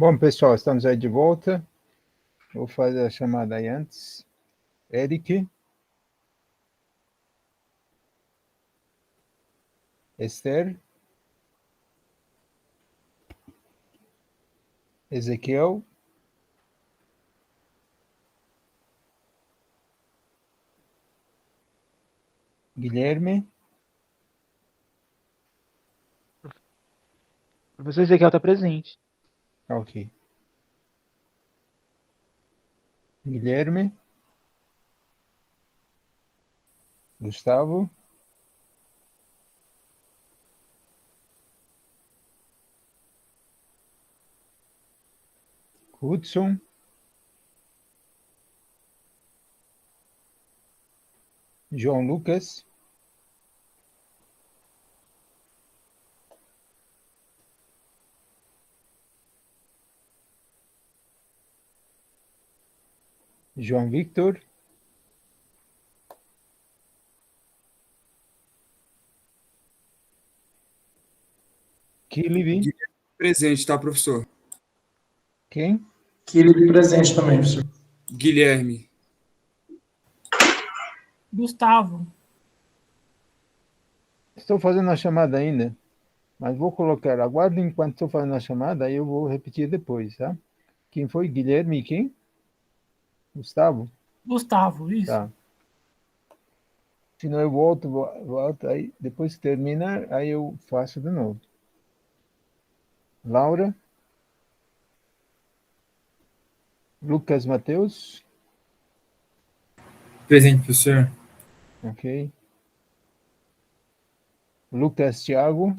Bom, pessoal, estamos aí de volta. Vou fazer a chamada aí antes. Eric. Esther. Ezequiel. Guilherme. O professor Ezequiel está presente. Ok. Guilherme. Gustavo. Hudson. João Lucas. João Victor. Kilivi. Presente, tá, professor? Quem? Kilivi presente também, professor. Guilherme. Gustavo. Estou fazendo a chamada ainda, mas vou colocar. Aguarde enquanto estou fazendo a chamada, aí eu vou repetir depois, tá? Quem foi? Guilherme e quem? Gustavo? Gustavo, isso. Tá. Senão eu volto aí, depois que terminar, aí eu faço de novo. Laura. Lucas Mateus. Presente, professor. Ok. Lucas Thiago.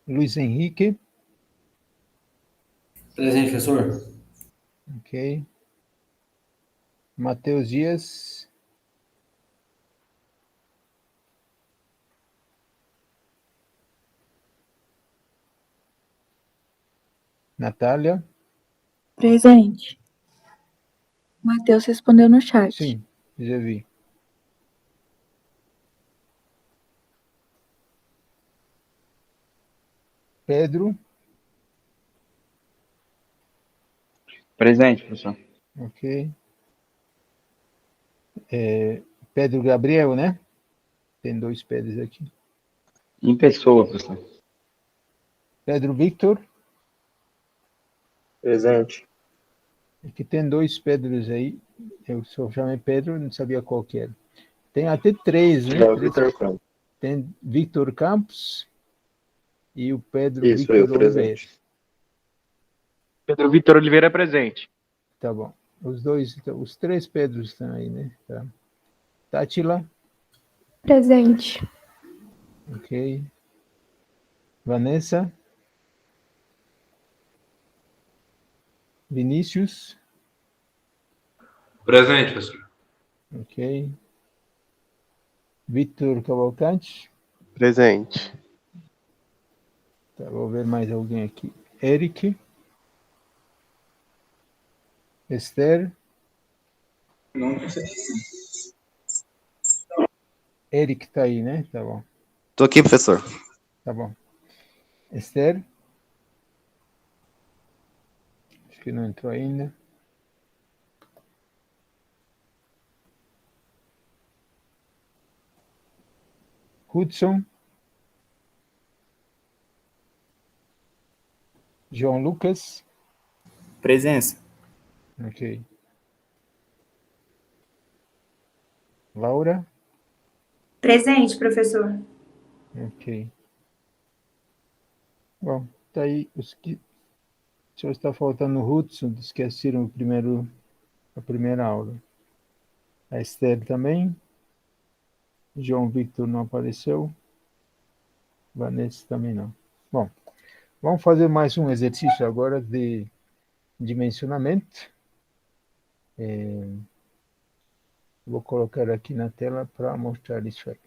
Luiz Henrique. Presente, professor. Ok. Matheus Dias. Natália. Presente. Matheus respondeu no chat. Sim, já vi. Pedro. Presente, professor. Ok. Pedro Gabriel, né? Tem dois Pedros aqui. Em pessoa, professor. Pedro Victor. Presente. Aqui tem dois Pedros aí. Eu só chamei Pedro, não sabia qual que era. Tem até três, né? É o Vitor Campos. Tem Victor Campos e o Pedro Isso, Victor eu Oliveira. presente. Pedro Vitor Oliveira é presente. Tá bom. Os dois, os três Pedros estão aí, né? Tá. Tátila. Presente. Ok. Vanessa. Vinícius. Presente, professor. Ok. Vitor Cavalcante. Presente. Tá, vou ver mais alguém aqui. Eric. Esther. Não sei. Eric tá aí, né? Tá bom. Tô aqui, professor. Tá bom. Esther. Acho que não entrou ainda. Hudson. João Lucas. Presença. Ok. Laura. Presente, professor. Ok. Bom, tá aí os que só está faltando o Hudson, esqueceram a primeira aula. A Esther também. João Victor não apareceu. Vanessa também não. Bom, vamos fazer mais um exercício agora de dimensionamento. Vou colocar aqui na tela para mostrar isso aí.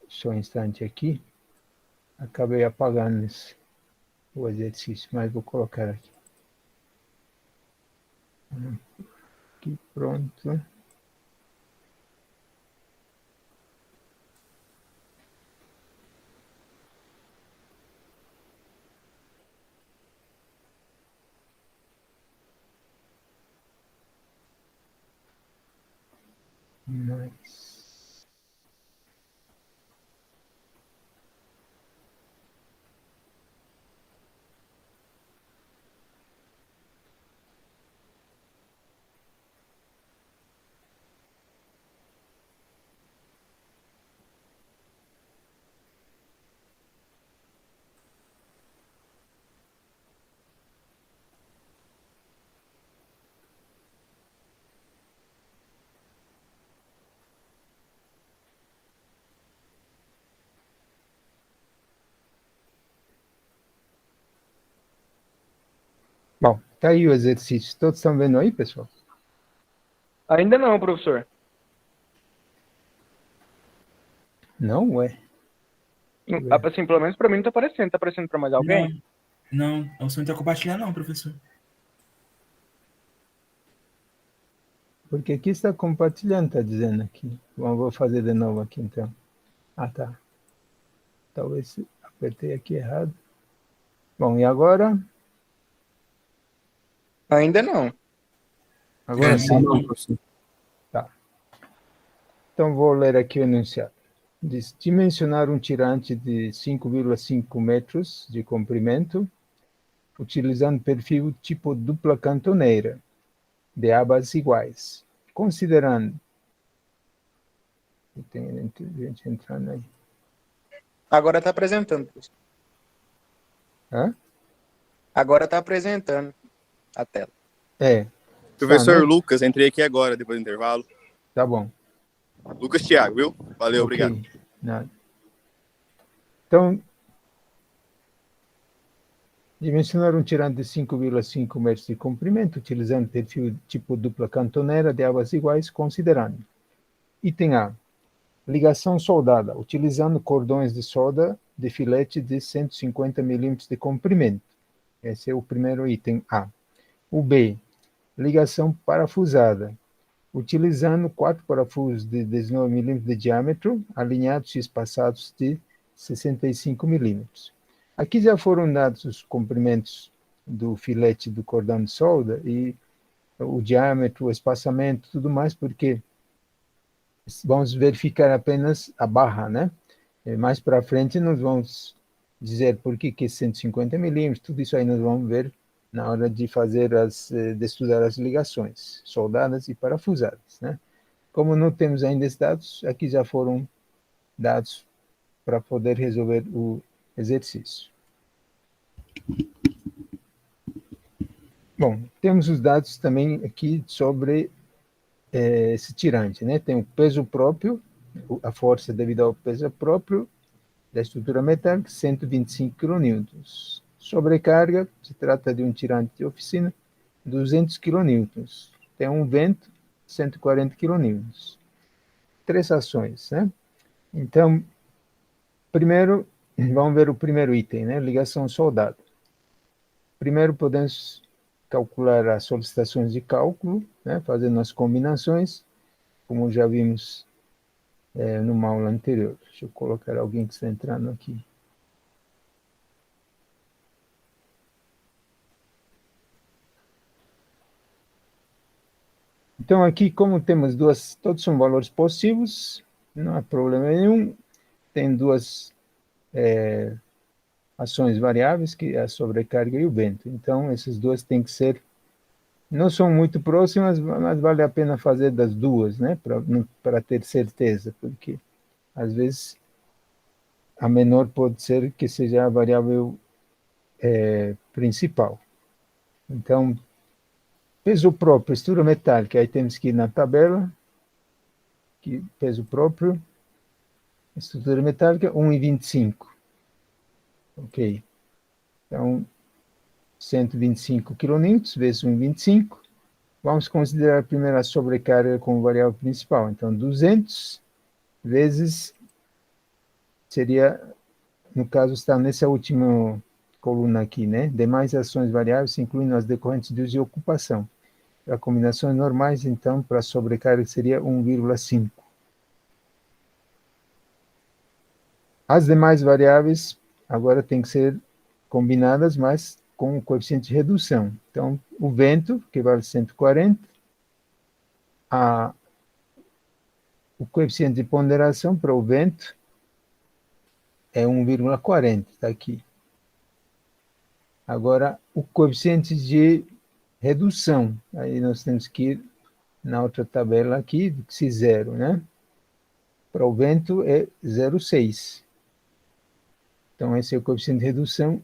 Só um instante aqui. Acabei apagando o exercício, mas vou colocar aqui. Aqui, pronto. Nice. Bom, tá aí o exercício. Todos estão vendo aí, pessoal? Ainda não, professor. Não, ué. Assim, pelo menos para mim não tá aparecendo. Tá aparecendo para mais alguém? Não, você não está compartilhando, não, professor. Porque aqui está compartilhando, está dizendo aqui. Bom, vou fazer de novo aqui, então. Ah, tá. Talvez apertei aqui errado. Bom, e agora? Ainda não. Agora sim. Não, professor. Tá. Então, vou ler aqui o enunciado. Diz, dimensionar um tirante de 5,5 metros de comprimento, utilizando perfil tipo dupla cantoneira, de abas iguais, considerando... Tem gente entrando aí. Agora tá apresentando, professor. Hã? Agora tá apresentando a tela. É. Professor Tá, né? Lucas, entrei aqui agora, depois do intervalo. Tá bom. Lucas Thiago, viu? Valeu, Ok. obrigado. Nada. Então, dimensionar um tirante de 5,5 metros de comprimento, utilizando perfil tipo dupla cantoneira de abas iguais, considerando. Item A. Ligação soldada, utilizando cordões de solda de filete de 150 milímetros de comprimento. Esse é o primeiro item A. O B. Ligação parafusada, utilizando 4 parafusos de 19 milímetros de diâmetro, alinhados e espaçados de 65 milímetros. Aqui já foram dados os comprimentos do filete do cordão de solda e o diâmetro, o espaçamento, tudo mais, porque vamos verificar apenas a barra, né? Mais para frente nós vamos dizer por que 150 milímetros, tudo isso aí nós vamos ver na hora de fazer de estudar as ligações soldadas e parafusadas, né? Como não temos ainda esses dados, aqui já foram dados para poder resolver o exercício. Bom, temos os dados também aqui sobre esse tirante, né? Tem o peso próprio, a força devido ao peso próprio da estrutura metálica, 125 kN. Sobrecarga, se trata de um tirante de oficina, 200 kN. Tem um vento, 140 kN. 3 ações, né? Então, primeiro, vamos ver o primeiro item, né? Ligação soldada. Primeiro podemos calcular as solicitações de cálculo, né? Fazendo as combinações, como já vimos numa aula anterior. Deixa eu colocar alguém que está entrando aqui. Então, aqui, como temos todos são valores positivos, não há problema nenhum. Tem duas ações variáveis, que é a sobrecarga e o vento. Então, essas duas têm que ser, não são muito próximas, mas vale a pena fazer das duas, né? Para ter certeza, porque, às vezes, a menor pode ser que seja a variável principal. Então, peso próprio, estrutura metálica, aí temos que ir na tabela, que peso próprio, estrutura metálica, 1,25. Ok. Então, 125 kN vezes 1,25, Vamos considerar primeiro a sobrecarga como variável principal. Então, 200 vezes seria, no caso, está nessa última coluna aqui, né? Demais ações variáveis, incluindo as decorrentes de uso e ocupação. Para combinações normais, então, para sobrecarga seria 1,5. As demais variáveis agora têm que ser combinadas, mas com o coeficiente de redução. Então, o vento, que vale 140, o coeficiente de ponderação para o vento é 1,40, está aqui. Agora, o coeficiente de redução, aí nós temos que ir na outra tabela aqui, xi0, né? Para o vento é 0,6. Então, esse é o coeficiente de redução.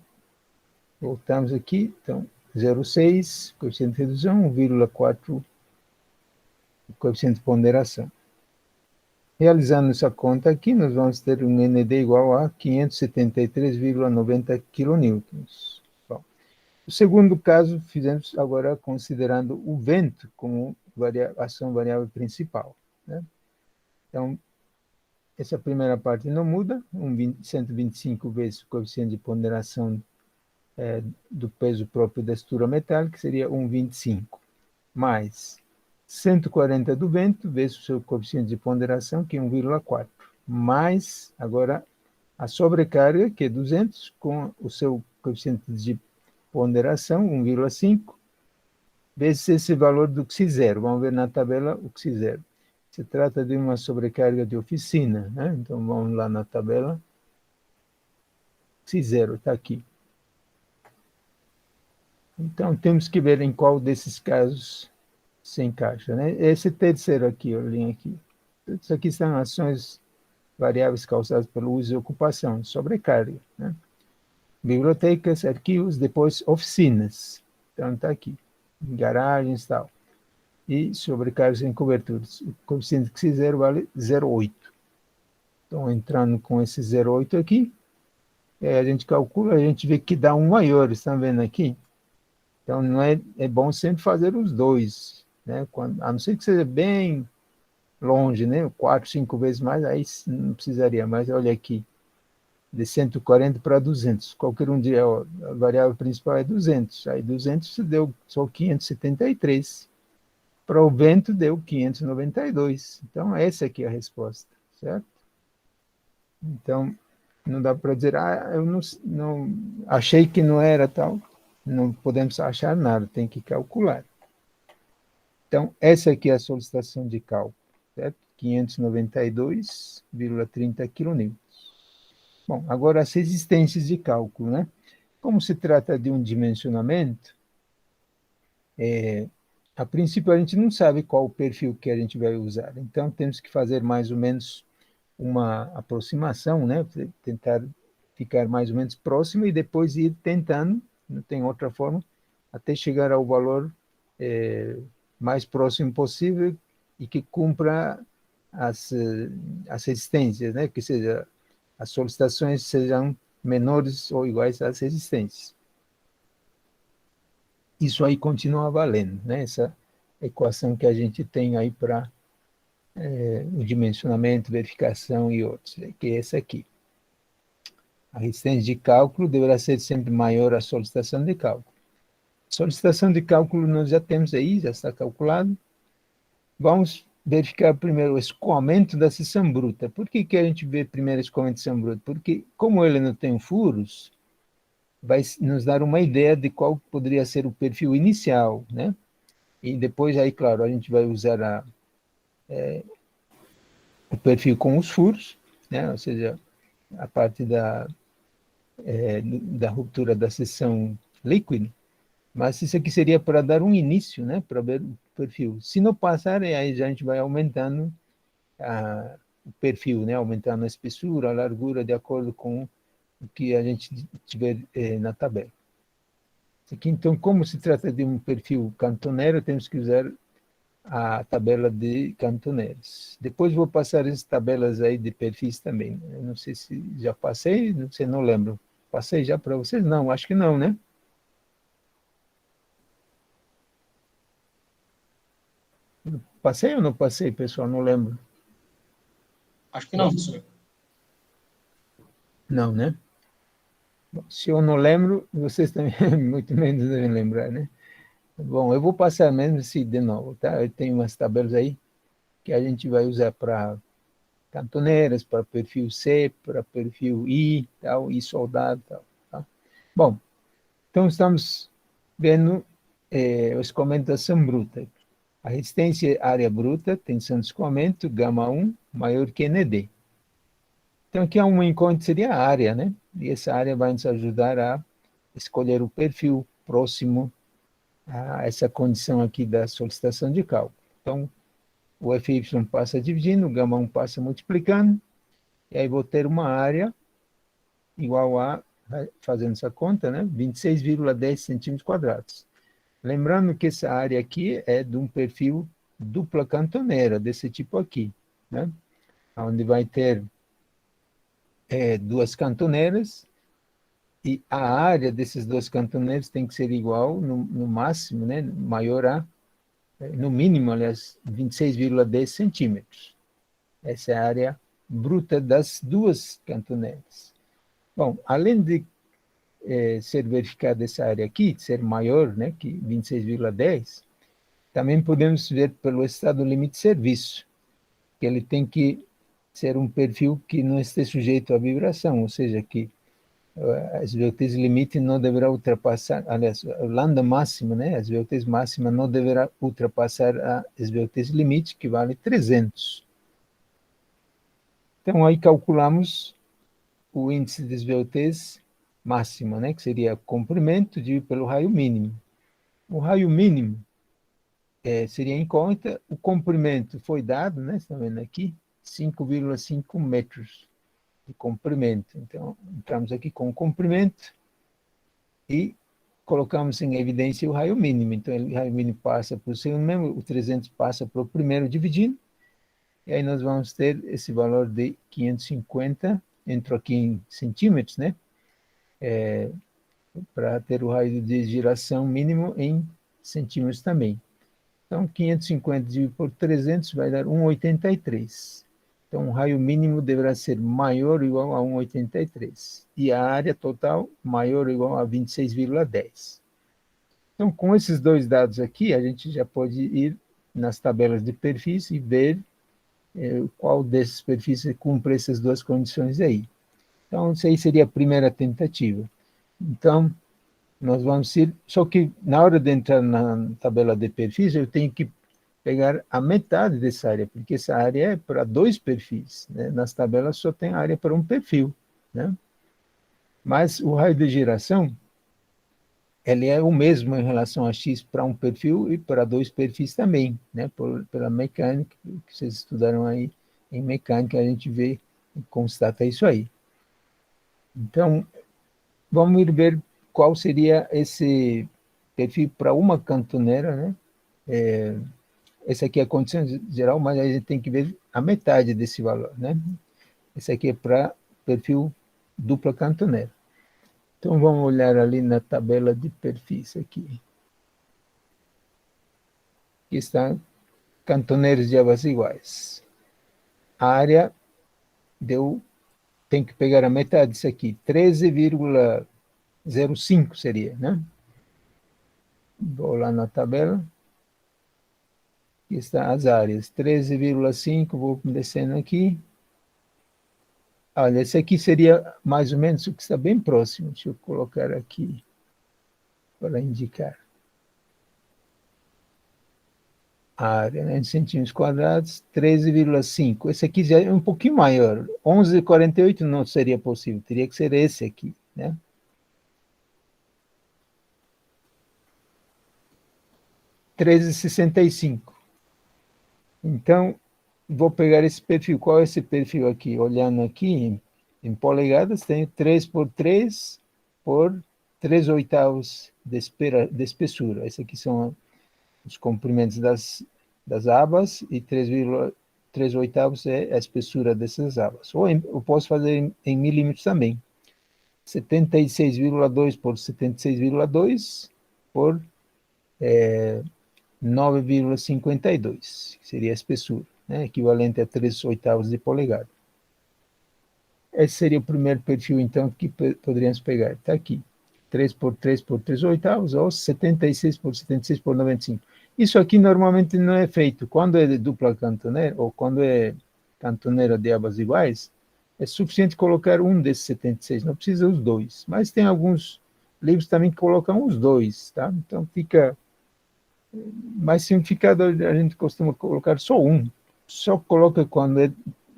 Voltamos aqui, então, 0,6, coeficiente de redução, 1,4, coeficiente de ponderação. Realizando essa conta aqui, nós vamos ter um ND igual a 573,90 kN. Bom, o segundo caso, fizemos agora considerando o vento como ação variável principal, né? Então, essa primeira parte não muda, 125 vezes o coeficiente de ponderação do peso próprio da estrutura metálica, que seria 1,25, mais 140 do vento, vezes o seu coeficiente de ponderação, que é 1,4, mais, agora, a sobrecarga, que é 200, com o seu coeficiente de ponderação, 1,5, vezes esse valor do xi0. Vamos ver na tabela o xi0. Se trata de uma sobrecarga de oficina, né? Então, vamos lá na tabela. xi0 está aqui. Então, temos que ver em qual desses casos se encaixa, né? Esse terceiro aqui, a linha aqui. Isso aqui são ações variáveis causadas pelo uso e ocupação, sobrecarga, né? Bibliotecas, arquivos, depois oficinas. Então, está aqui. Garagens e tal. E sobrecargas em coberturas. O coeficiente xi0 vale 0,8. Então, entrando com esse 0,8 aqui, a gente calcula, a gente vê que dá um maior, estão vendo aqui? Então, não é bom sempre fazer os dois, né? A não ser que seja bem longe, né? 4, 5 vezes mais, aí não precisaria, mas olha aqui, de 140 para 200. Qualquer um dia, ó, a variável principal é 200, aí 200 deu só 573. Para o vento deu 592. Então, essa aqui é a resposta, certo? Então, não dá para dizer, eu não achei que não era tal. Não podemos achar nada, tem que calcular. Então, essa aqui é a solicitação de cálculo, certo? 592,30 kN. Bom, agora as resistências de cálculo, né? Como se trata de um dimensionamento, a princípio a gente não sabe qual o perfil que a gente vai usar. Então, temos que fazer mais ou menos uma aproximação, né? Tentar ficar mais ou menos próximo e depois ir tentando, não tem outra forma, até chegar ao valor mais próximo possível e que cumpra as resistências, né? Que seja, as solicitações sejam menores ou iguais às resistências. Isso aí continua valendo, né? Essa equação que a gente tem aí para o dimensionamento, verificação e outros, que é essa aqui. A resistência de cálculo deverá ser sempre maior à solicitação de cálculo. Solicitação de cálculo nós já temos aí, já está calculado. Vamos verificar primeiro o escoamento da seção bruta. Por que a gente vê primeiro o escoamento da seção bruta? Porque, como ele não tem furos, vai nos dar uma ideia de qual poderia ser o perfil inicial, né? E depois, aí, claro, a gente vai usar o perfil com os furos, né? Ou seja, a parte da ruptura da seção líquida, mas isso aqui seria para dar um início, né? Para ver o perfil. Se não passar, aí já a gente vai aumentando o perfil, né? Aumentando a espessura, a largura, de acordo com o que a gente tiver na tabela. Aqui, então, como se trata de um perfil cantonero, temos que usar a tabela de cantoneros. Depois vou passar as tabelas aí de perfis também. Eu não sei se já passei, não sei, não lembro. Passei já para vocês? Não, acho que não, né? Passei ou não passei, pessoal? Não lembro. Acho que não, professor. Não, né? Bom, se eu não lembro, vocês também muito menos devem lembrar, né? Bom, eu vou passar mesmo assim de novo, tá? Eu tenho umas tabelas aí que a gente vai usar para cantoneiras, para perfil C, para perfil I, tal, I soldado, tal, tá? Bom, então estamos vendo o escoamento da ação bruta. A resistência área bruta, tensão de escoamento, gama 1, maior que ND. Então aqui há uma incógnita, seria a área, né? E essa área vai nos ajudar a escolher o perfil próximo a essa condição aqui da solicitação de cálculo. Então, o FY passa dividindo, o gama 1 passa multiplicando, e aí vou ter uma área igual a, fazendo essa conta, né, 26,10 centímetros quadrados. Lembrando que essa área aqui é de um perfil dupla cantoneira, desse tipo aqui, né, onde vai ter duas cantoneiras, e a área desses dois cantoneiros tem que ser igual, no máximo, né, maior a, no mínimo, aliás, 26,10 centímetros. Essa é a área bruta das duas cantoneiras. Bom, além de ser verificada essa área aqui, ser maior, né, que 26,10, também podemos ver pelo estado limite de serviço, que ele tem que ser um perfil que não esteja sujeito à vibração, ou seja, que a SVT limite não deverá ultrapassar, aliás, a lambda máxima, né, a SVT máxima não deverá ultrapassar a SVT limite, que vale 300. Então, aí calculamos o índice de SVT máxima, né, que seria comprimento dividido pelo raio mínimo. O raio mínimo seria incógnita, o comprimento foi dado, né, está vendo aqui, 5,5 metros de comprimento. Então, entramos aqui com o comprimento e colocamos em evidência o raio mínimo. Então, o raio mínimo passa para o segundo membro, o 300 passa para o primeiro dividindo, e aí nós vamos ter esse valor de 550, entro aqui em centímetros, né? Para ter o raio de giração mínimo em centímetros também. Então, 550 dividido por 300 vai dar 1,83. Então, o raio mínimo deverá ser maior ou igual a 1,83. E a área total maior ou igual a 26,10. Então, com esses dois dados aqui, a gente já pode ir nas tabelas de perfis e ver qual desses perfis cumpre essas duas condições aí. Então, isso aí seria a primeira tentativa. Então, nós vamos ir... Só que, na hora de entrar na tabela de perfis, eu tenho que pegar a metade dessa área, porque essa área é para dois perfis, né? Nas tabelas só tem área para um perfil, né? Mas o raio de giração, ele é o mesmo em relação a X para um perfil e para dois perfis também, né? Pela mecânica, que vocês estudaram aí em mecânica, a gente vê e constata isso aí. Então, vamos ir ver qual seria esse perfil para uma cantoneira, né? Essa aqui é a condição geral, mas a gente tem que ver a metade desse valor, né? Esse aqui é para perfil dupla cantoneira. Então, vamos olhar ali na tabela de perfis aqui. Aqui está cantoneiros de águas iguais. A área tem que pegar a metade disso aqui, 13,05 seria, né? Vou lá na tabela. Aqui estão as áreas, 13,5, vou descendo aqui. Olha, esse aqui seria mais ou menos o que está bem próximo. Deixa eu colocar aqui para indicar. A área, né, em centímetros quadrados, 13,5. Esse aqui já é um pouquinho maior. 11,48 não seria possível, teria que ser esse aqui, né? R$13,65. Então, vou pegar esse perfil. Qual é esse perfil aqui? Olhando aqui, em polegadas, tem 3 por 3 por 3/8 de espessura. Esses aqui são os comprimentos das abas e 3/8 é a espessura dessas abas. Ou eu posso fazer em milímetros também. 76,2 por 76,2 por 9,52, que seria a espessura, né? Equivalente a 3/8 de polegada. Esse seria o primeiro perfil, então, que poderíamos pegar. Está aqui. 3 por 3 por 3/8, ou 76 por 76 por 95. Isso aqui normalmente não é feito. Quando é de dupla cantoneira, ou quando é cantoneira de abas iguais, é suficiente colocar um desses 76, não precisa os dois. Mas tem alguns livros também que colocam os dois, tá? Então fica mais simplificado, a gente costuma colocar só um. Só coloca quando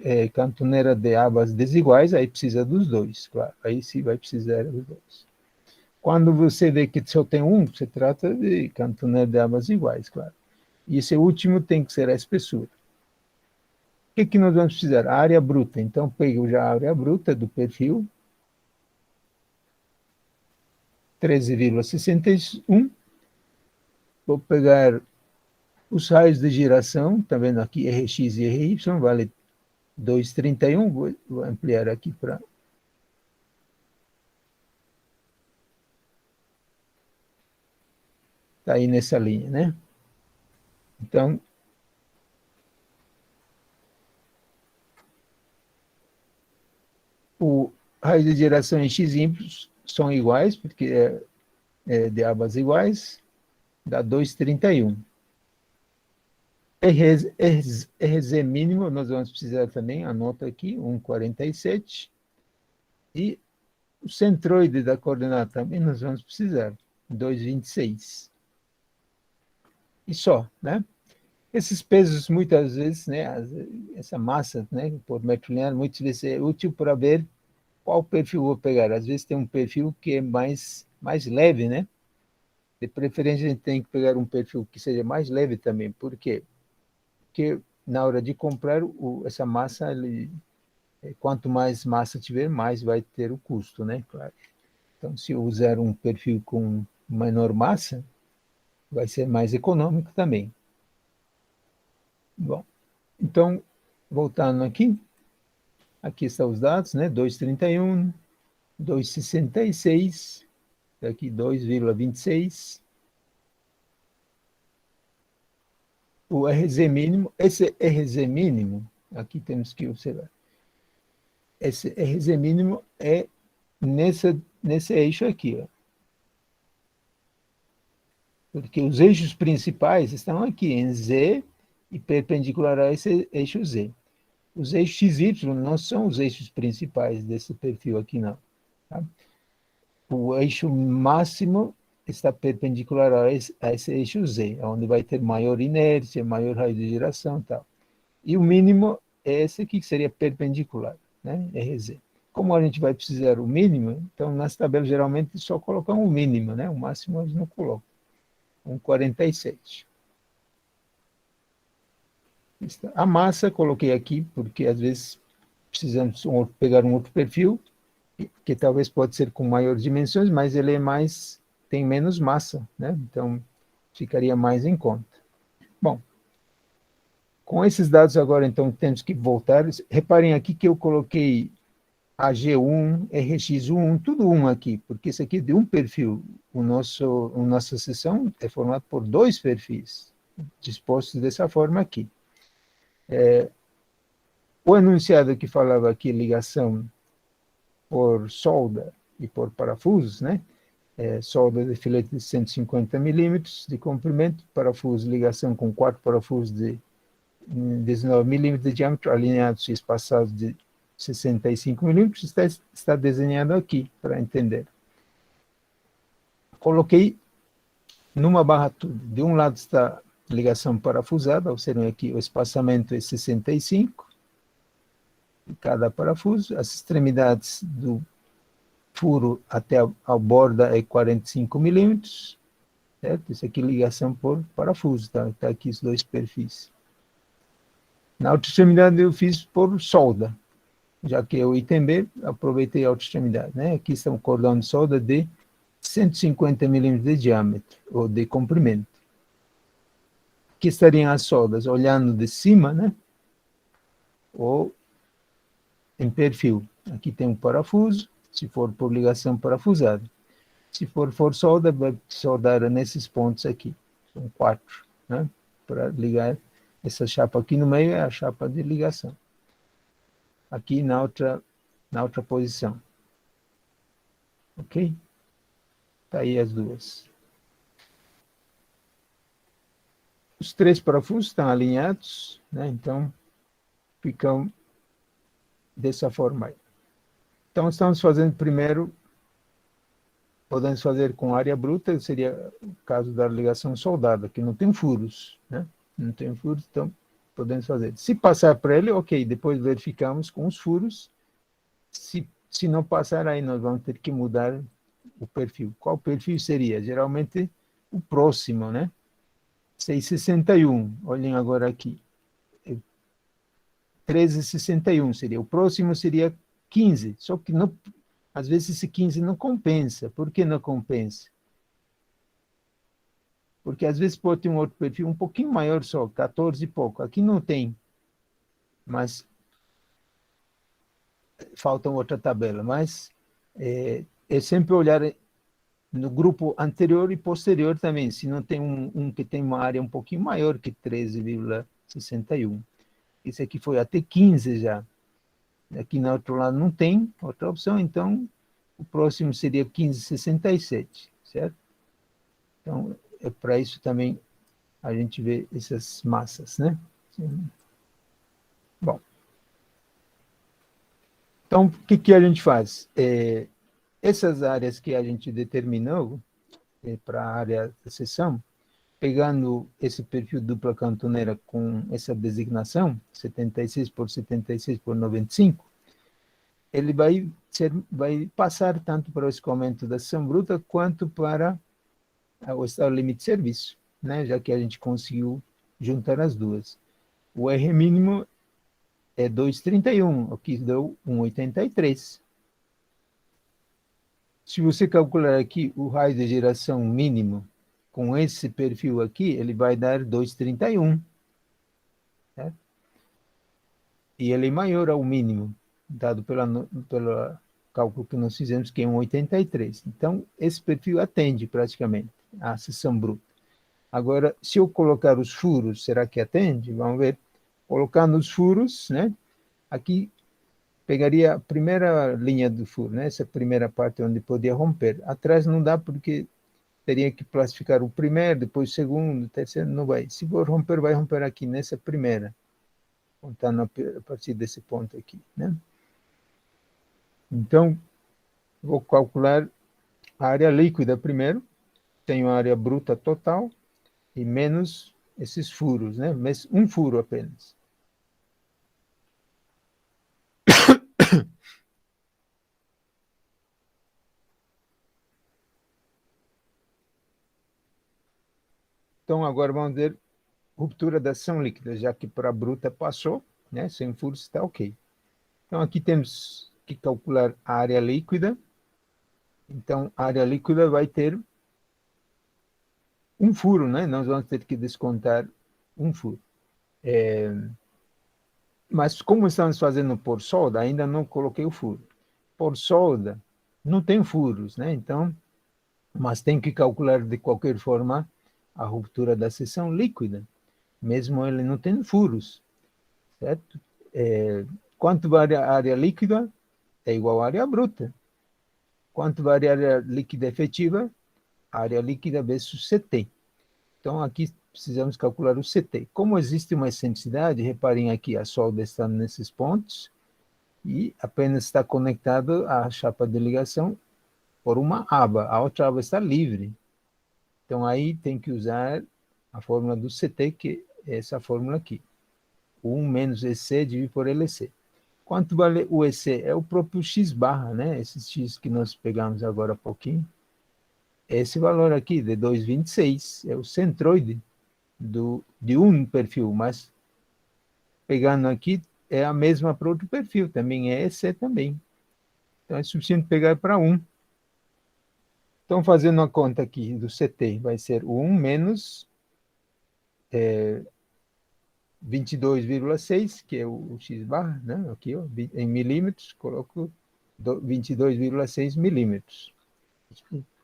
é cantoneira de abas desiguais, aí precisa dos dois, claro. Aí sim vai precisar dos dois. Quando você vê que só tem um, se trata de cantoneira de abas iguais, claro. E esse último tem que ser a espessura. O que nós vamos precisar? A área bruta. Então, pego já a área bruta do perfil. 13,61. Vou pegar os raios de giração. Está vendo aqui Rx e Ry, vale 2,31. Vou ampliar aqui para... Está aí nessa linha, né? Então, o raio de geração em x' são iguais, porque é de abas iguais, dá 2,31. RZ mínimo, nós vamos precisar também, anota aqui, 1,47. E o centroide da coordenada também nós vamos precisar, 2,26. E só, né? Esses pesos, muitas vezes, né, essa massa, né, por metro linear, muitas vezes é útil para ver qual perfil vou pegar. Às vezes tem um perfil que é mais leve, né? De preferência, a gente tem que pegar um perfil que seja mais leve também. Por quê? Porque na hora de comprar essa massa, quanto mais massa tiver, mais vai ter o custo, né? Claro. Então, se eu usar um perfil com menor massa, vai ser mais econômico também. Bom, então, voltando aqui estão os dados, né? 2,31, 2,66, aqui 2,26. O RZ mínimo, esse RZ mínimo, aqui temos que observar, esse RZ mínimo é nesse eixo aqui, ó. Porque os eixos principais estão aqui em Z e perpendicular a esse eixo Z. Os eixos XY não são os eixos principais desse perfil aqui, não. Tá? O eixo máximo está perpendicular a esse eixo Z, onde vai ter maior inércia, maior raio de geração e tal. E o mínimo é esse aqui, que seria perpendicular, né? RZ. Como a gente vai precisar o mínimo, então nas tabelas geralmente só colocam o mínimo, né? O máximo eles não colocam. 1,47. A massa coloquei aqui, porque às vezes precisamos pegar um outro perfil, que talvez pode ser com maiores dimensões, mas ele tem menos massa, né? Então ficaria mais em conta. Bom, com esses dados agora, então, temos que voltar. Reparem aqui que eu coloquei AG1, RX1, tudo um aqui, porque isso aqui é de um perfil. Nossa seção é formada por dois perfis, dispostos dessa forma aqui. O enunciado que falava aqui, ligação por solda e por parafusos, né? Solda de filete de 150 milímetros de comprimento, parafuso, ligação com 4 parafusos de 19 milímetros de diâmetro, alinhados e espaçados de 65 milímetros, está desenhado aqui, para entender. Coloquei numa barra tudo. De um lado está ligação parafusada, observem aqui, o espaçamento é 65, de cada parafuso, as extremidades do furo até a borda é 45 milímetros, certo? Isso aqui é ligação por parafuso, tá aqui os dois perfis. Na outra extremidade eu fiz por solda, já que é o item B, aproveitei a outra extremidade, né? Aqui está um cordão de solda de 150 milímetros de diâmetro, ou de comprimento. Aqui estariam as soldas, olhando de cima, né? Ou em perfil. Aqui tem um parafuso, se for por ligação parafusada. Se for solda, vai soldar nesses pontos aqui. São 4. né? Para ligar essa chapa aqui no meio é a chapa de ligação. Aqui na outra posição. Ok? Tá aí as duas. Os três parafusos estão alinhados, né? Então ficam dessa forma aí. Então estamos fazendo primeiro, podemos fazer com área bruta, seria o caso da ligação soldada, que não tem furos, né? Não tem furos, então podemos fazer. Se passar para ele, ok, depois verificamos com os furos. Se não passar, aí nós vamos ter que mudar o perfil. Qual perfil seria? Geralmente o próximo, né? 661, olhem agora aqui. 1361 seria. O próximo seria 15, só que não, às vezes esse 15 não compensa. Por que não compensa? Porque às vezes pode ter um outro perfil um pouquinho maior só, 14 e pouco. Aqui não tem, mas falta outra tabela. Mas é sempre olhar no grupo anterior e posterior também, se não tem um que tem uma área um pouquinho maior que 13,61. Esse aqui foi até 15 já. Aqui no outro lado não tem outra opção, então o próximo seria 15,67, certo? Então, é para isso também a gente vê essas massas, né? Bom. Então, o que a gente faz? Essas áreas que a gente determinou para a área da seção, pegando esse perfil dupla cantoneira com essa designação, 76 por 76 por 95, ele vai passar tanto para o escoamento da seção bruta quanto para o estado limite de serviço, né? Já que a gente conseguiu juntar as duas. O R mínimo é 2,31, o que deu 1,83. Se você calcular aqui o raio de geração mínimo com esse perfil aqui, ele vai dar 2,31. Certo? E ele é maior ao mínimo, dado pelo cálculo que nós fizemos, que é 1,83. Então, esse perfil atende praticamente à seção bruta. Agora, se eu colocar os furos, será que atende? Vamos ver. Colocando os furos, né? Aqui pegaria a primeira linha do furo, né? Essa primeira parte onde podia romper. Atrás não dá porque teria que classificar o primeiro, depois o segundo, o terceiro, não vai. Se for romper, vai romper aqui nessa primeira, contando a partir desse ponto aqui, né? Então, vou calcular a área líquida primeiro, tenho a área bruta total e menos esses furos, né? Mas um furo apenas. Então, agora vamos ver ruptura da ação líquida, já que para a bruta passou, né? Sem furos está ok. Então, aqui temos que calcular a área líquida. Então, a área líquida vai ter um furo, né? Nós vamos ter que descontar um furo. Mas como estamos fazendo por solda, ainda não coloquei o furo. Por solda, não tem furos, né? Então, mas tem que calcular de qualquer forma a ruptura da seção líquida, mesmo ele não tendo furos, certo? Quanto vale a área líquida? É igual à área bruta. Quanto vale a área líquida efetiva? Área líquida vezes CT. Então, aqui precisamos calcular o CT. Como existe uma excentricidade, reparem aqui, a solda está nesses pontos e apenas está conectado à chapa de ligação por uma aba. A outra aba está livre. Então, aí tem que usar a fórmula do CT, que é essa fórmula aqui. 1 menos EC dividido por LC. Quanto vale o EC? É o próprio X barra, né? Esse X que nós pegamos agora há pouquinho. Esse valor aqui, de 2,26, é o centroide de um perfil, mas pegando aqui, é a mesma para outro perfil, também é EC também. Então, é suficiente pegar para 1. Então, fazendo a conta aqui do CT, vai ser 1 menos 22,6, que é o X barra, né? Aqui, ó, em milímetros, coloco 22,6 milímetros.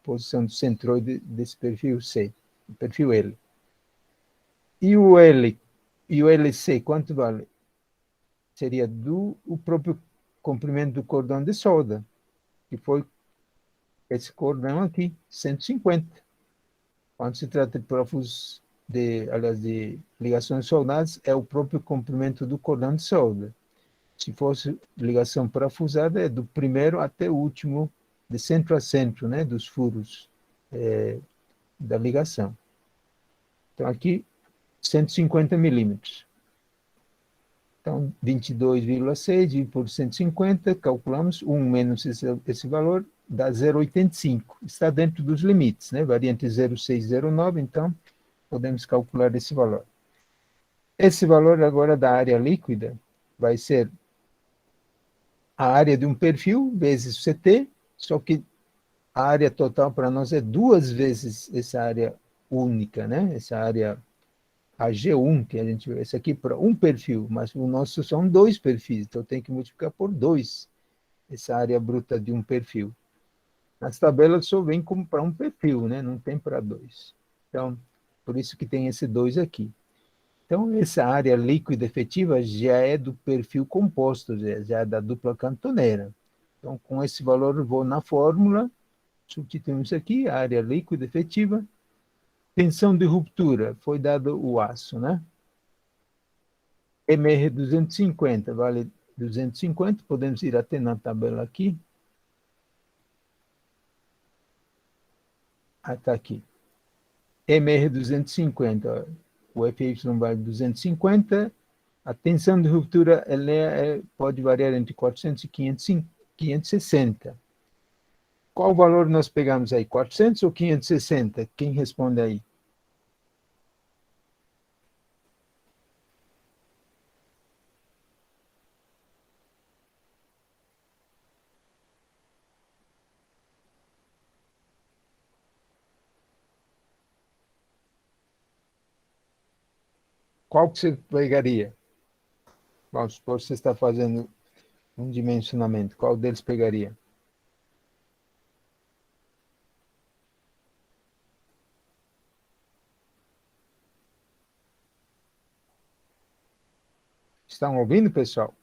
Posição do centroide desse perfil C, perfil L. E o L e o LC, quanto vale? Seria o próprio comprimento do cordão de solda, que foi esse cordão aqui, 150. Quando se trata de prófugos aliás, de ligações soldadas, é o próprio comprimento do cordão de solda. Se fosse ligação parafusada, é do primeiro até o último, de centro a centro, né, dos furos da ligação. Então, aqui, 150 milímetros. Então, 22,6 dividido por 150, calculamos 1 menos esse valor, dá 0,85. Está dentro dos limites, né? Varia entre 0,6 e 0,9, então podemos calcular esse valor. Esse valor agora da área líquida vai ser a área de um perfil vezes o CT, só que a área total para nós é 2 vezes essa área única, né? Essa área AG1, que a gente vê, esse aqui para um perfil, mas o nosso são 2 perfis, então tem que multiplicar por 2 essa área bruta de um perfil. Nas tabelas só vem como para um perfil, né? Não tem para 2. Então, por isso que tem esse 2 aqui. Então, essa área líquida efetiva já é do perfil composto, já é da dupla cantoneira. Então, com esse valor, eu vou na fórmula, substituímos aqui, a área líquida efetiva, tensão de ruptura, foi dado o aço, né? MR 250, vale 250, podemos ir até na tabela aqui. Ah, está aqui. MR 250, o FY vale 250, a tensão de ruptura ela pode variar entre 400 e 560. Qual valor nós pegamos aí? 400 ou 560? Quem responde aí? Qual que você pegaria? Vamos supor que você está fazendo um dimensionamento. Qual deles pegaria? Estão ouvindo, pessoal?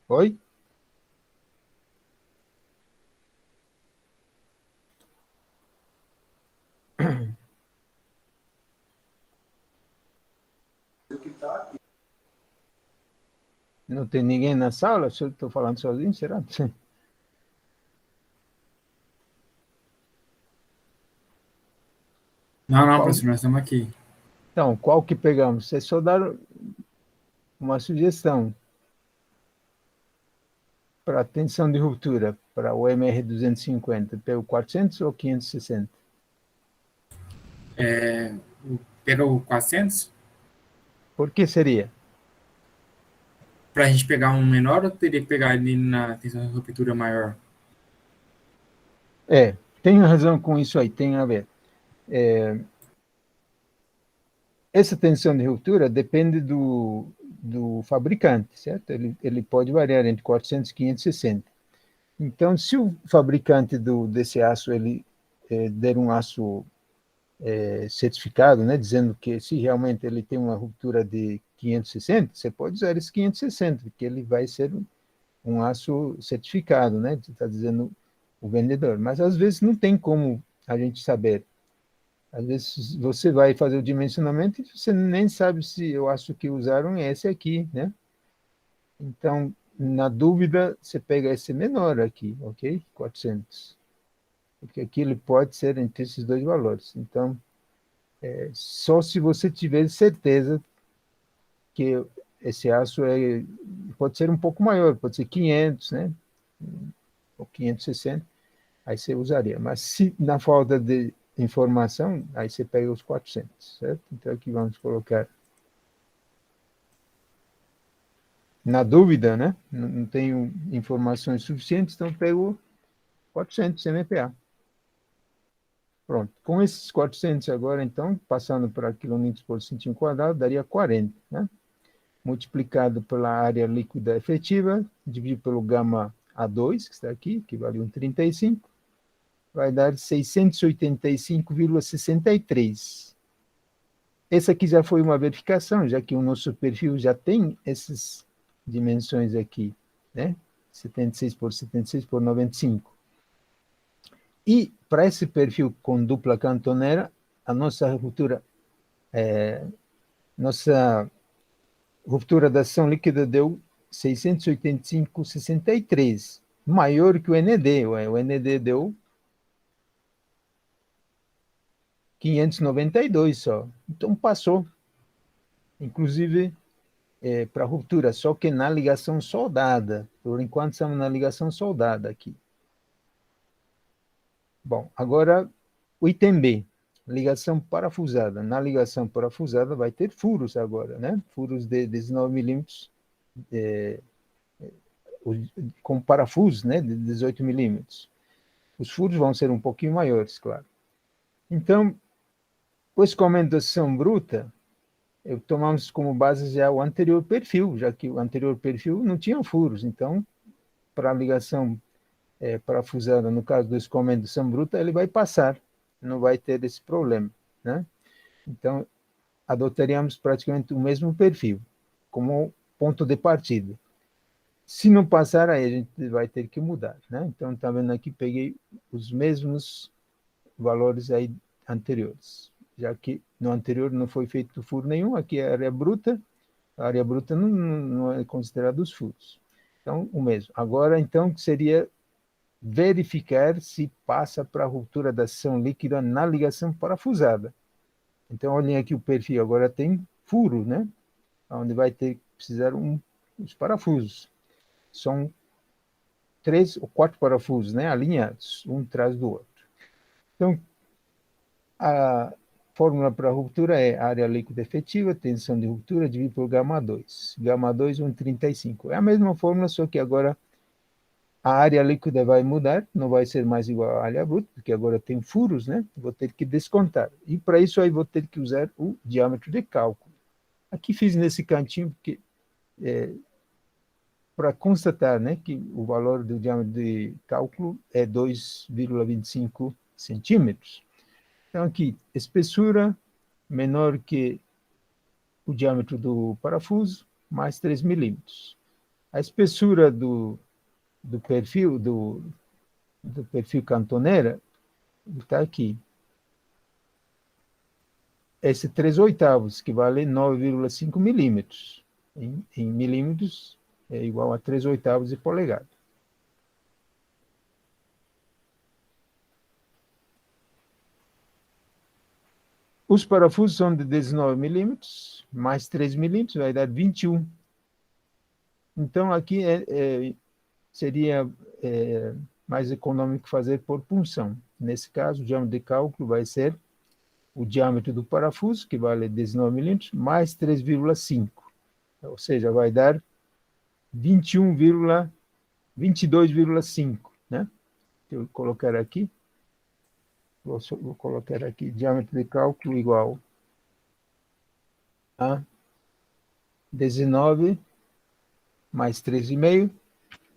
Oi? Não tem ninguém na sala? Se eu estou falando sozinho, será? Não, Qual? professor, nós estamos aqui. Então, qual que pegamos? Vocês só dar uma sugestão para a tensão de ruptura, para o MR 250, pelo 400 ou 560? Pega o 400? Por que seria? Para a gente pegar um menor ou teria que pegar ele na tensão de ruptura maior? Tenho razão com isso aí, tem a ver. Essa tensão de ruptura depende do fabricante, certo? Ele pode variar entre 400 e 560. Então, se o fabricante desse aço ele der um aço certificado, né, dizendo que se realmente ele tem uma ruptura de 560, você pode usar esse 560, porque ele vai ser um aço certificado, né? Está dizendo o vendedor. Mas às vezes não tem como a gente saber. Às vezes você vai fazer o dimensionamento e você nem sabe se o aço que usaram é esse aqui, né? Então, na dúvida, você pega esse menor aqui, ok? 400. Porque aqui ele pode ser entre esses dois valores. Então, só se você tiver certeza que esse aço pode ser um pouco maior, pode ser 500, né? Ou 560, aí você usaria. Mas se na falta de informação, aí você pega os 400, certo? Então aqui vamos colocar na dúvida, né? Não tenho informações suficientes, então pego 400 MPa. Pronto. Com esses 400 agora, então, passando para quilonewtons por centímetro quadrado, daria 40, né? Multiplicado pela área líquida efetiva, dividido pelo gama A2, que está aqui, que vale 1,35, vai dar 685,63. Essa aqui já foi uma verificação, já que o nosso perfil já tem essas dimensões aqui, né? 76 por 76 por 95. E para esse perfil com dupla cantonera, a nossa ruptura da ação líquida deu 685,63, maior que o ND. O ND deu 592 só. Então passou. Inclusive para ruptura, só que na ligação soldada. Por enquanto estamos na ligação soldada aqui. Bom, agora o item B, ligação parafusada. Na ligação parafusada vai ter furos agora, né? Furos de 19 milímetros com parafusos, né? De 18 milímetros. Os furos vão ser um pouquinho maiores, claro. Então, o escoamento da ação bruta, tomamos como base já o anterior perfil, já que o anterior perfil não tinha furos. Então, para a ligação parafusada, no caso do escoamento de ação bruta, ele vai passar, não vai ter esse problema, né? Então, adotaríamos praticamente o mesmo perfil, como ponto de partida. Se não passar, aí a gente vai ter que mudar, né? Então, está vendo aqui, peguei os mesmos valores aí anteriores, já que no anterior não foi feito furo nenhum, aqui é a área bruta não é considerada os furos. Então, o mesmo. Agora, então, seria verificar se passa para a ruptura da ação líquida na ligação parafusada. Então, olhem aqui o perfil, agora tem furo, né? Onde vai ter que precisar os parafusos. São 3 ou 4 parafusos, né? Alinhados, um atrás do outro. Então, a fórmula para a ruptura é área líquida efetiva, tensão de ruptura, dividido por γ2. γ2, 1,35. É a mesma fórmula, só que agora a área líquida vai mudar, não vai ser mais igual à área bruta, porque agora tem furos, né? Vou ter que descontar. E para isso aí vou ter que usar o diâmetro de cálculo. Aqui fiz nesse cantinho, porque para constatar, né, que o valor do diâmetro de cálculo é 2,25 centímetros. Então aqui, espessura menor que o diâmetro do parafuso, mais 3 milímetros. A espessura do perfil cantonera está aqui. Esse 3/8, que vale 9,5 milímetros. Em milímetros é igual a 3/8 de polegada. Os parafusos são de 19 milímetros, mais 3 milímetros, vai dar 21. Então, aqui seria mais econômico fazer por punção. Nesse caso, o diâmetro de cálculo vai ser o diâmetro do parafuso, que vale 19 milímetros, mais 3,5. Ou seja, vai dar 22,5, né? Deixa eu colocar aqui. Vou colocar aqui diâmetro de cálculo igual a 19 mais 3,5,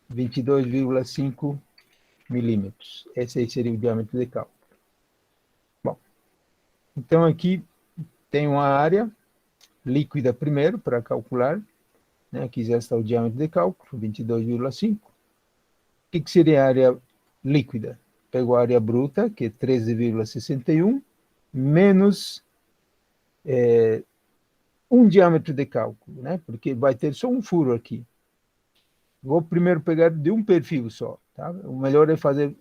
22,5 milímetros. Esse aí seria o diâmetro de cálculo. Bom, então aqui tem uma área líquida primeiro para calcular, né? Aqui já está o diâmetro de cálculo, 22,5. O que seria a área líquida? Pego a área bruta, que é 13,61, menos um diâmetro de cálculo, né? Porque vai ter só um furo aqui. Vou primeiro pegar de um perfil só, tá? O melhor é fazer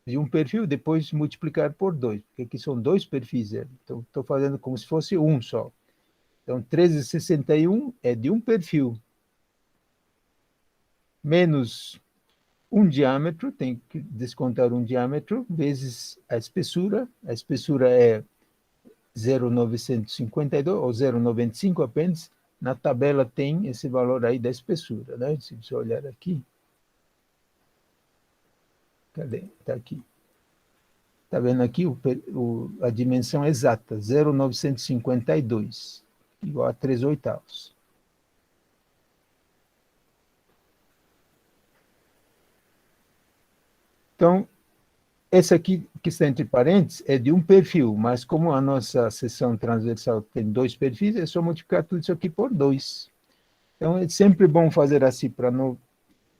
de um perfil, depois multiplicar por 2, porque aqui são 2 perfis, então estou fazendo como se fosse um só. Então, 13,61 é de um perfil, menos um diâmetro, tem que descontar um diâmetro, vezes a espessura é 0,952 ou 0,95 apenas. Na tabela tem esse valor aí da espessura, né? Se você olhar aqui, cadê? Está aqui. Está vendo aqui a dimensão exata, 0,952, igual a 3/8. Então, esse aqui, que está entre parênteses, é de um perfil, mas como a nossa seção transversal tem 2 perfis, é só multiplicar tudo isso aqui por 2. Então, é sempre bom fazer assim, para não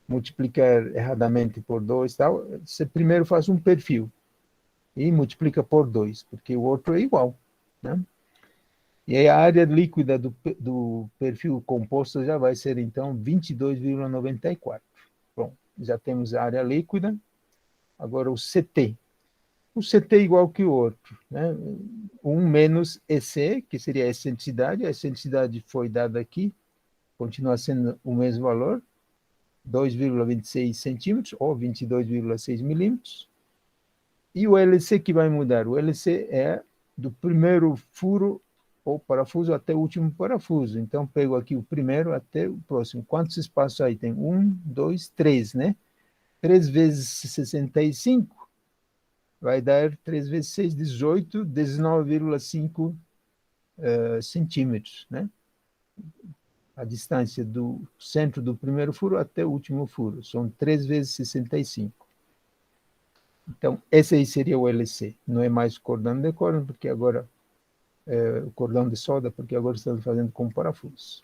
multiplicar erradamente por 2 e tal. Você primeiro faz um perfil e multiplica por 2, porque o outro é igual, né? E aí a área líquida do perfil composto já vai ser, então, 22,94. Bom, já temos a área líquida. Agora o CT. O CT é igual que o outro, né? 1 menos EC, que seria a excentricidade. A excentricidade foi dada aqui, continua sendo o mesmo valor, 2,26 centímetros, ou 22,6 milímetros. E o LC que vai mudar? O LC é do primeiro furo ou parafuso até o último parafuso. Então, pego aqui o primeiro até o próximo. Quantos espaços aí tem? 1, 2, 3, né? 3 vezes 65 vai dar 3 vezes 6, 18, 19,5 centímetros, né? A distância do centro do primeiro furo até o último furo. São 3 vezes 65. Então, esse aí seria o LC. Não é mais o cordão de cobre, porque agora o cordão de solda, porque agora estamos fazendo com parafuso.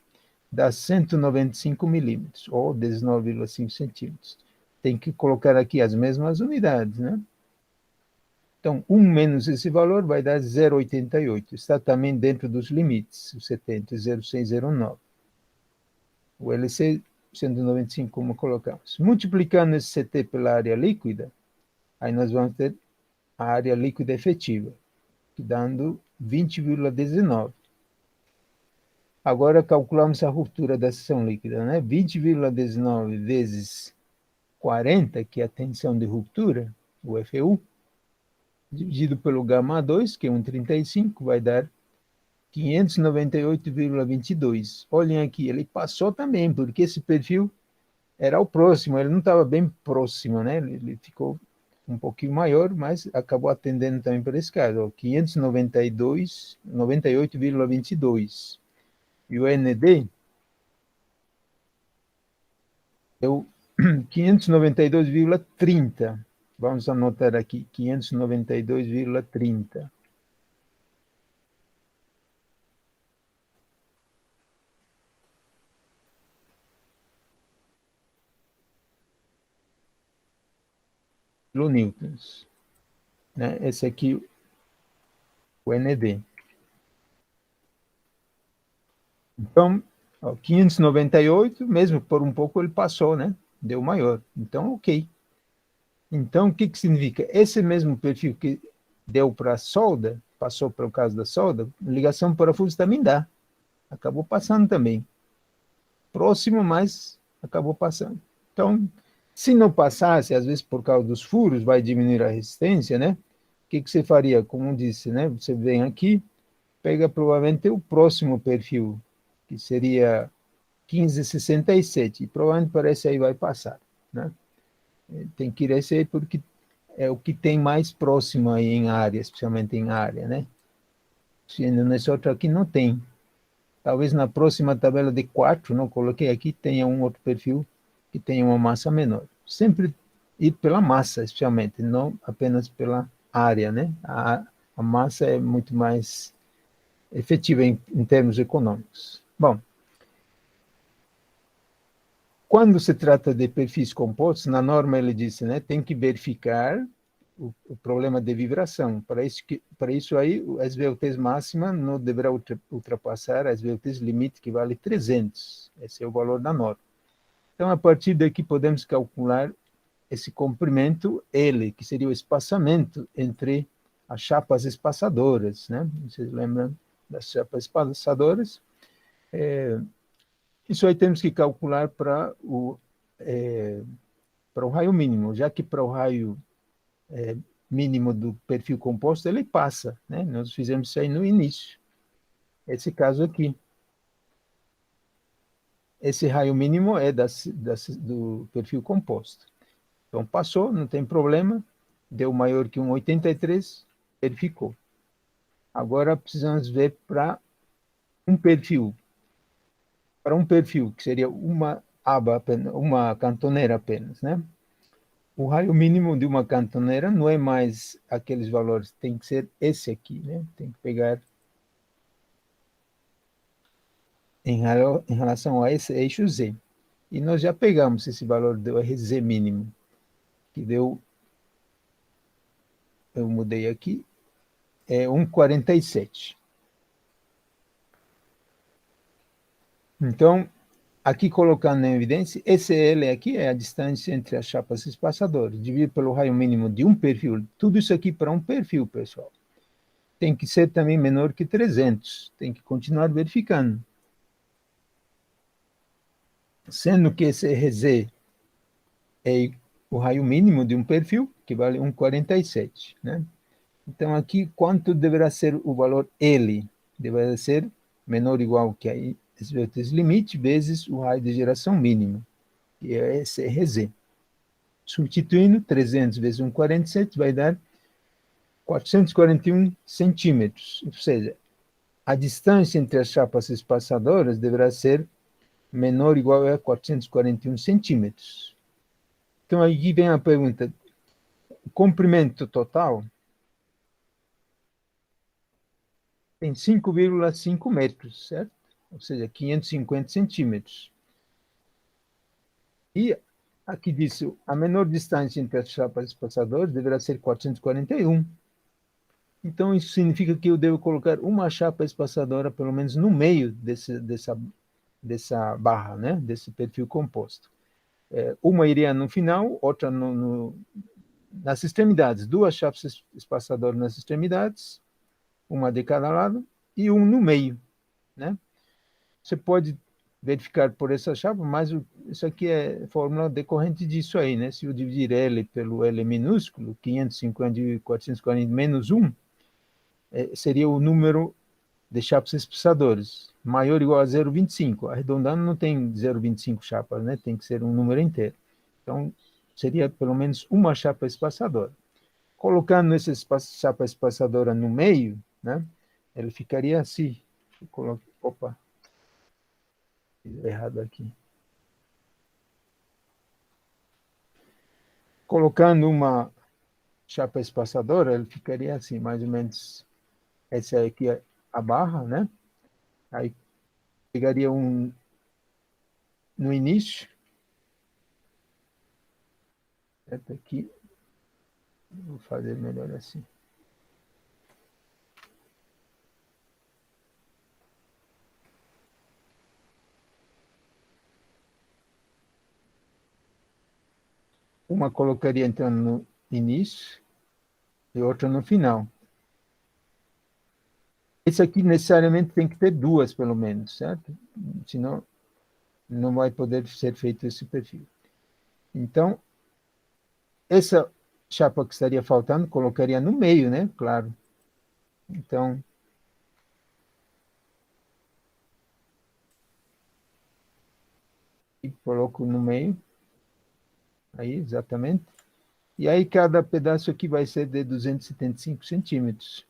Dá 195 milímetros, ou 19,5 centímetros. Tem que colocar aqui as mesmas unidades, né? Então, 1 menos esse valor vai dar 0,88. Está também dentro dos limites, o 70, 0,609. O LC, 195, como colocamos. Multiplicando esse CT pela área líquida, aí nós vamos ter a área líquida efetiva, dando 20,19. Agora calculamos a ruptura da seção líquida, né? 20,19 vezes 40, que é a tensão de ruptura, o FU, dividido pelo γ2, que é 1,35, vai dar 598,22. Olhem aqui, ele passou também, porque esse perfil era o próximo, ele não estava bem próximo, né? Ele ficou um pouquinho maior, mas acabou atendendo também para esse caso, 598,22. E o ND deu 592,30. Vamos anotar aqui, 592,30. Kilonewtons, né? Esse aqui, o ND. Então, 598, mesmo por um pouco ele passou, né? Deu maior. Então, ok. Então, o que significa? Esse mesmo perfil que deu para a solda, passou para o caso da solda, ligação parafuso também dá. Acabou passando também. Próximo, mas acabou passando. Então, se não passasse, às vezes por causa dos furos, vai diminuir a resistência, né? O que você faria? Como disse, né? Você vem aqui, pega provavelmente o próximo perfil, que seria 1567, e provavelmente parece aí vai passar, né? Tem que ir esse aí porque é o que tem mais próximo aí em área, especialmente em área, né? Sendo nesse outro aqui não tem. Talvez na próxima tabela de 4, não coloquei aqui, tenha um outro perfil que tenha uma massa menor. Sempre ir pela massa, especialmente, não apenas pela área, né? A massa é muito mais efetiva em termos econômicos. Bom, quando se trata de perfis compostos, na norma ele disse, né, tem que verificar o problema de vibração. Para isso aí, as VLTs máxima não deverá ultrapassar as VLTs limite, que vale 300. Esse é o valor da norma. Então, a partir daqui, podemos calcular esse comprimento L, que seria o espaçamento entre as chapas espaçadoras, né? Vocês lembram das chapas espaçadoras? Isso aí temos que calcular para o raio mínimo, já que para o raio mínimo do perfil composto ele passa, né? Nós fizemos isso aí no início. Esse caso aqui. Esse raio mínimo é do perfil composto. Então, passou, não tem problema. deu maior que 1,83, verificou. Agora precisamos ver para um perfil. Para um perfil, que seria uma aba, uma cantoneira apenas, né? O raio mínimo de uma cantoneira não é mais aqueles valores, tem que ser esse aqui, né? Tem que pegar em relação a esse eixo Z. E nós já pegamos esse valor do RZ mínimo, que deu, eu mudei aqui, é 1,47. Então, aqui colocando em evidência, esse L aqui é a distância entre as chapas espaçadoras, dividido pelo raio mínimo de um perfil. Tudo isso aqui para um perfil, pessoal. Tem que ser também menor que 300. Tem que continuar verificando. Sendo que esse RZ é o raio mínimo de um perfil, que vale 1,47, né? Então, aqui, quanto deverá ser o valor L? Deverá ser menor ou igual que aí, esse vértice limite, vezes o raio de geração mínimo, que é esse RZ. Substituindo, 300 vezes 1,47 vai dar 441 centímetros. Ou seja, a distância entre as chapas espaçadoras deverá ser menor ou igual a 441 centímetros. Então, aqui vem a pergunta, o comprimento total tem 5,5 metros, certo? Ou seja, 550 centímetros. E aqui diz, a menor distância entre as chapas espaçadoras deverá ser 441. Então, isso significa que eu devo colocar uma chapa espaçadora, pelo menos no meio dessa barra, né? Desse perfil composto. Uma iria no final, outra nas extremidades. Duas chapas espaçadoras nas extremidades, uma de cada lado, e um no meio, né? Você pode verificar por essa chapa, mas isso aqui é fórmula decorrente disso aí, né? Se eu dividir L pelo L minúsculo, 550 e 440 menos 1, seria o número de chapas espaçadores, maior ou igual a 0,25. Arredondando não tem 0,25 chapas, né? Tem que ser um número inteiro. Então, seria pelo menos uma chapa espaçadora. Colocando essa chapa espaçadora no meio, né? Ele ficaria assim. Opa, fiz errado aqui. Colocando uma chapa espaçadora, ele ficaria assim, mais ou menos. Essa aqui é a barra, né? Aí pegaria um no início. Certo? Aqui. Vou fazer melhor assim. Uma colocaria então no início e outra no final. Esse aqui necessariamente tem que ter duas, pelo menos, certo? Senão não vai poder ser feito esse perfil. Então, essa chapa que estaria faltando, colocaria no meio, né? Claro. Então, e coloco no meio. Aí, exatamente. E aí, cada pedaço aqui vai ser de 275 centímetros.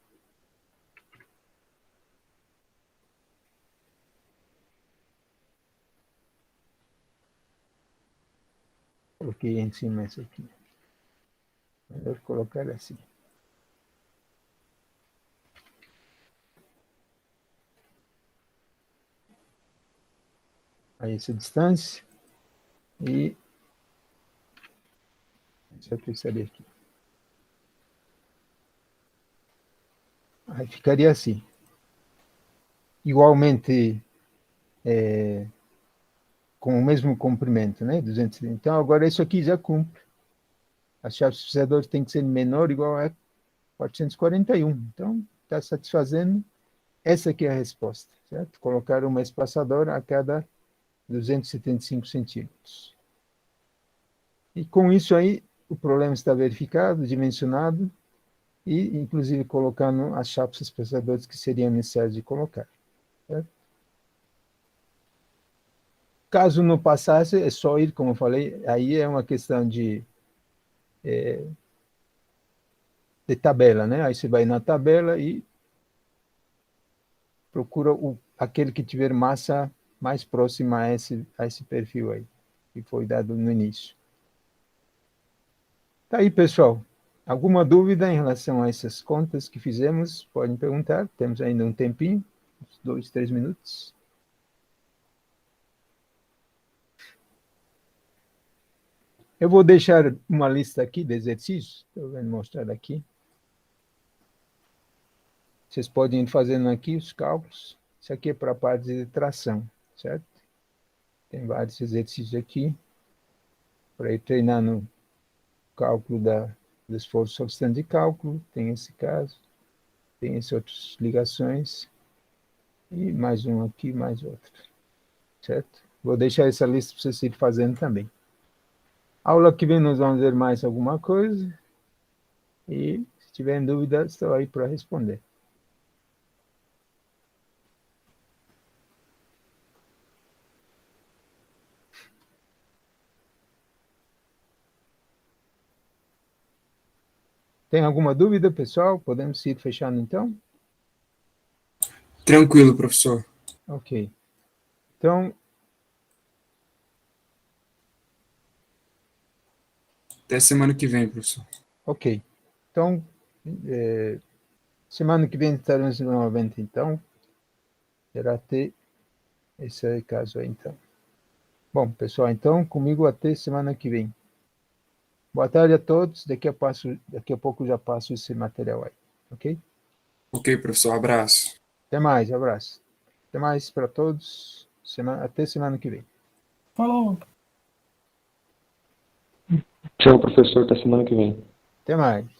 Coloquei em cima essa aqui. Melhor colocar assim. Aí essa distância. E essa terceira aqui. Aí ficaria assim. Igualmente, com o mesmo comprimento, né? 200. Então, agora isso aqui já cumpre. As chaves espaçadoras têm que ser menor ou igual a 441. Então, está satisfazendo. Essa aqui é a resposta, certo? Colocar uma espaçadora a cada 275 centímetros. E com isso aí, o problema está verificado, dimensionado, e inclusive colocando as chapas espaçadoras que seriam necessárias de colocar. Certo? Caso não passasse, é só ir, como eu falei, aí é uma questão de de tabela, né? Aí você vai na tabela e procura aquele que tiver massa mais próxima a esse perfil aí, que foi dado no início. Tá aí, pessoal. Alguma dúvida em relação a essas contas que fizemos? Podem perguntar. Temos ainda um tempinho, uns 2, 3 minutos. Eu vou deixar uma lista aqui de exercícios. Estou vendo mostrar aqui. Vocês podem ir fazendo aqui os cálculos. Isso aqui é para a parte de tração, certo? Tem vários exercícios aqui para ir treinar no cálculo do esforço substante de cálculo. Tem esse caso. Tem essas outras ligações. E mais um aqui, mais outro. Certo? Vou deixar essa lista para vocês irem fazendo também. Aula que vem nós vamos ver mais alguma coisa. E se tiverem dúvidas, estou aí para responder. Tem alguma dúvida, pessoal? Podemos ir fechando, então? Tranquilo, professor. Ok. Então, Até semana que vem, professor. ok. Então, semana que vem estaremos novamente, então. Será até esse caso aí, então. Bom, pessoal, então, comigo até semana que vem. Boa tarde a todos. Daqui a pouco já passo esse material aí, ok? Ok, professor. Abraço. Até mais, abraço. Até mais para todos. Até semana que vem. Falou. Tchau, professor. Até semana que vem. Até mais.